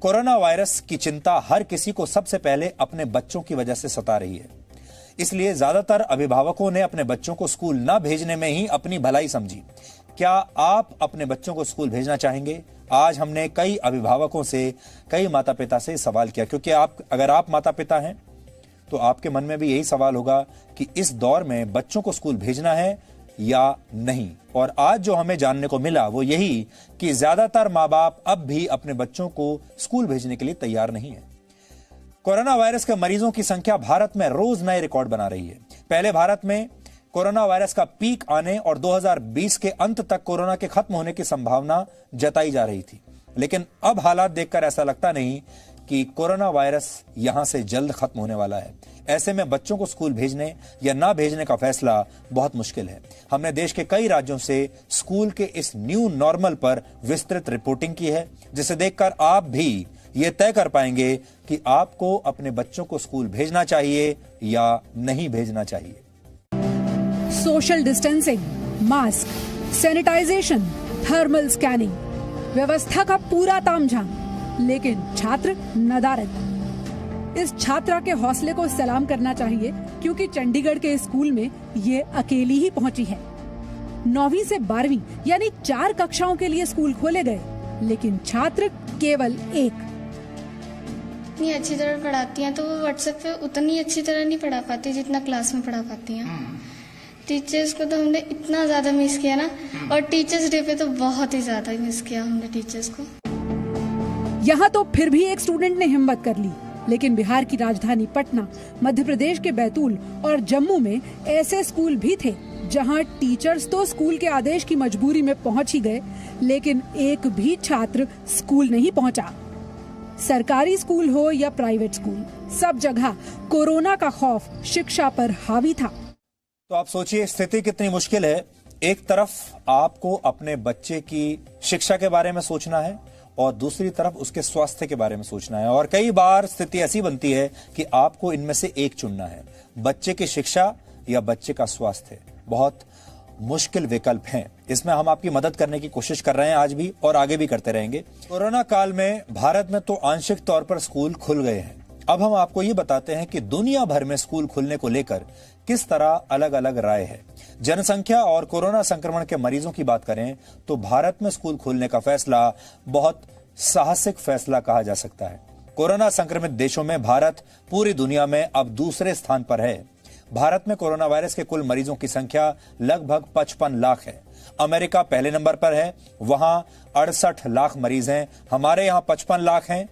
Corona virus की चिंता हर किसी को सबसे पहले अपने बच्चों की वजह से सता रही है। इसलिए ज्यादातर अभिभावकों ने अपने बच्चों को स्कूल न भेजने में ही अपनी भलाई समझी। क्या आप अपने बच्चों को स्कूल भेजना चाहेंगे? आज हमने कई अभिभावकों से, कई माता पिता से सवाल किया, क्योंकि अगर आप माता पिता हैं तो आपके मन में भी यही सवाल होगा कि इस दौर में बच्चों को स्कूल भेजना है या नहीं। और आज जो हमें जानने को मिला वो यही कि ज्यादातर माँ बाप अब भी अपने बच्चों को स्कूल भेजने के लिए तैयार नहीं है। कोरोना वायरस के मरीजों की संख्या भारत में रोज नए रिकॉर्ड बना रही है। पहले भारत में कोरोना वायरस का पीक आने और 2020 के अंत तक कोरोना के खत्म होने की संभावना जताई जा रही थी, लेकिन अब हालात देखकर ऐसा लगता नहीं कि कोरोना वायरस यहां से जल्द खत्म होने वाला है। ऐसे में बच्चों को स्कूल भेजने या ना भेजने का फैसला बहुत मुश्किल है। हमने देश के कई राज्यों से स्कूल के इस न्यू नॉर्मल पर विस्तृत रिपोर्टिंग की है, जिसे देखकर आप भी ये तय कर पाएंगे कि आपको अपने बच्चों को स्कूल भेजना चाहिए या नहीं भेजना चाहिए। Social distancing, mask, sanitization, thermal scanning, व्यवस्था का पूरा तामझाम, लेकिन छात्र नदारद। इस छात्रा के हौसले को सलाम करना चाहिए, क्योंकि चंडीगढ़ के स्कूल में ये अकेली ही पहुंची है। 9वीं से 12वीं यानी 4 कक्षाओं के लिए स्कूल खोले गए, लेकिन छात्र केवल 1। इतनी अच्छी तरह पढ़ाती हैं तो वो व्हाट्सएप पे उतनी अच्छी तरह नहीं पढ़ा पाती जितना क्लास में पढ़ा पाती हैं। टीचर्स को तो हमने इतना ज्यादा मिस किया ना, और टीचर्स डे पे तो बहुत ही ज्यादा मिस किया हमने टीचर्स को। यहाँ तो फिर भी एक स्टूडेंट ने हिम्मत कर ली, लेकिन बिहार की राजधानी पटना, मध्य प्रदेश के बैतूल और जम्मू में ऐसे स्कूल भी थे जहाँ टीचर्स तो स्कूल के आदेश की मजबूरी में पहुँच ही गए, लेकिन एक भी छात्र स्कूल नहीं पहुँचा। सरकारी स्कूल हो या प्राइवेट स्कूल, सब जगह कोरोना का खौफ शिक्षा पर हावी था। तो आप सोचिए स्थिति कितनी मुश्किल है। एक तरफ आपको अपने बच्चे की शिक्षा के बारे में सोचना है और दूसरी तरफ उसके स्वास्थ्य के बारे में सोचना है, और कई बार स्थिति ऐसी बनती है कि आपको इनमें से एक चुनना है, बच्चे की शिक्षा या बच्चे का स्वास्थ्य। बहुत मुश्किल विकल्प हैं। इसमें हम आपकी मदद करने की कोशिश कर रहे हैं आज भी और आगे भी करते रहेंगे। कोरोना काल में भारत में तो आंशिक तौर पर स्कूल खुल गए हैं। अब हम आपको ये बताते हैं कि दुनिया भर में स्कूल खुलने को लेकर किस तरह अलग अलग राय है। जनसंख्या और कोरोना संक्रमण के मरीजों की बात करें तो भारत में स्कूल खोलने का फैसला बहुत साहसिक फैसला कहा जा सकता है। कोरोना संक्रमित देशों में भारत पूरी दुनिया में अब दूसरे स्थान पर है। भारत में कोरोना वायरस के कुल मरीजों की संख्या लगभग 55 लाख है। अमेरिका पहले नंबर पर है, वहां 68 लाख मरीज हैं। हमारे यहाँ 55 लाख हैं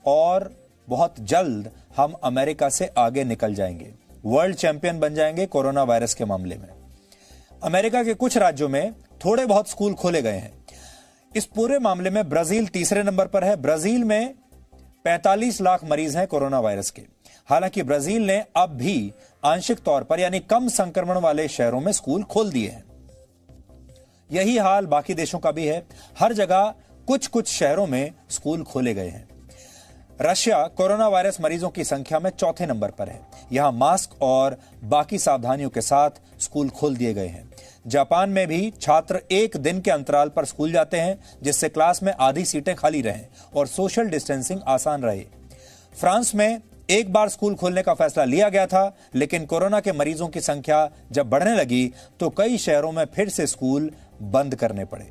और बहुत जल्द हम अमेरिका से आगे निकल जाएंगे, वर्ल्ड चैंपियन बन जाएंगे कोरोना वायरस के मामले में। अमेरिका के कुछ राज्यों में थोड़े बहुत स्कूल खोले गए हैं। इस पूरे मामले में ब्राजील तीसरे नंबर पर है। ब्राजील में 45 लाख मरीज हैं कोरोना वायरस के। हालांकि ब्राजील ने अब भी आंशिक तौर पर यानी कम संक्रमण वाले शहरों में स्कूल खोल दिए हैं। यही हाल बाकी देशों का भी है। हर जगह कुछ कुछ शहरों में स्कूल खोले गए हैं। रशिया कोरोना वायरस मरीजों की संख्या में चौथे नंबर पर है। यहां मास्क और बाकी सावधानियों के साथ स्कूल खोल दिए गए हैं। जापान में भी छात्र 1 दिन के अंतराल पर स्कूल जाते हैं, जिससे क्लास में आधी सीटें खाली रहें और सोशल डिस्टेंसिंग आसान रहे। फ्रांस में एक बार स्कूल खोलने का फैसला लिया गया था, लेकिन कोरोना के मरीजों की संख्या जब बढ़ने लगी तो कई शहरों में फिर से स्कूल बंद करने पड़े।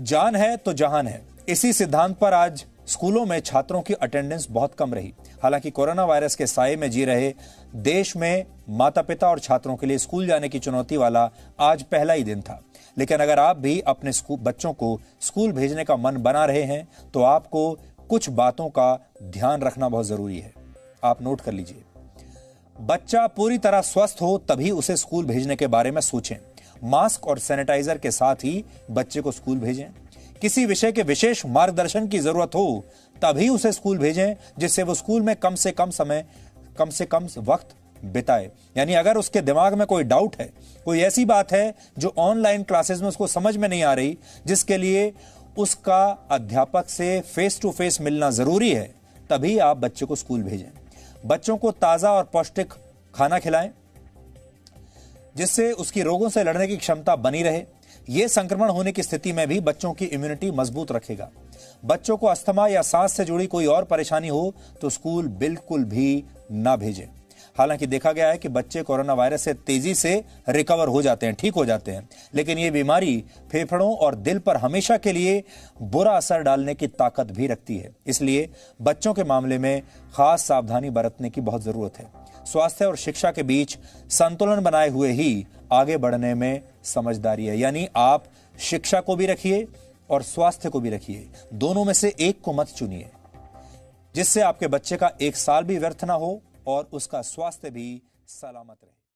जान है तो जहान है, इसी सिद्धांत पर आज स्कूलों में छात्रों की अटेंडेंस बहुत कम रही। हालांकि कोरोना वायरस के साए में जी रहे देश में माता पिता और छात्रों के लिए स्कूल जाने की चुनौती वाला आज पहला ही दिन था। लेकिन अगर आप भी अपने बच्चों को स्कूल भेजने का मन बना रहे हैं तो आपको कुछ बातों का ध्यान रखना बहुत जरूरी है। आप नोट कर लीजिए। बच्चा पूरी तरह स्वस्थ हो तभी उसे स्कूल भेजने के बारे में सोचें। मास्क और सैनिटाइजर के साथ ही बच्चे को स्कूल भेजें। किसी विषय के विशेष मार्गदर्शन की जरूरत हो तभी उसे स्कूल भेजें, जिससे वो स्कूल में कम से कम वक्त बिताए। यानी अगर उसके दिमाग में कोई डाउट है, कोई ऐसी बात है जो ऑनलाइन क्लासेस में उसको समझ में नहीं आ रही, जिसके लिए उसका अध्यापक से फेस टू फेस मिलना जरूरी है, तभी आप बच्चे को स्कूल भेजें। बच्चों को ताजा और पौष्टिक खाना खिलाएं, जिससे उसकी रोगों से लड़ने की क्षमता बनी रहे। यह संक्रमण होने की स्थिति में भी बच्चों की इम्यूनिटी मजबूत रखेगा। बच्चों को अस्थमा या सांस से जुड़ी कोई और परेशानी हो तो स्कूल बिल्कुल भी ना भेजें। हालांकि देखा गया है कि बच्चे कोरोना वायरस से तेजी से रिकवर हो जाते हैं, ठीक हो जाते हैं, लेकिन यह बीमारी फेफड़ों और दिल पर हमेशा के लिए बुरा असर डालने की ताकत भी रखती है। इसलिए बच्चों के मामले में खास सावधानी बरतने की बहुत जरूरत है। स्वास्थ्य और शिक्षा के बीच संतुलन बनाए हुए ही आगे बढ़ने में समझदारी है। यानी आप शिक्षा को भी रखिए और स्वास्थ्य को भी रखिए, दोनों में से एक को मत चुनिए, जिससे आपके बच्चे का एक साल भी व्यर्थ ना हो और उसका स्वास्थ्य भी सलामत रहे।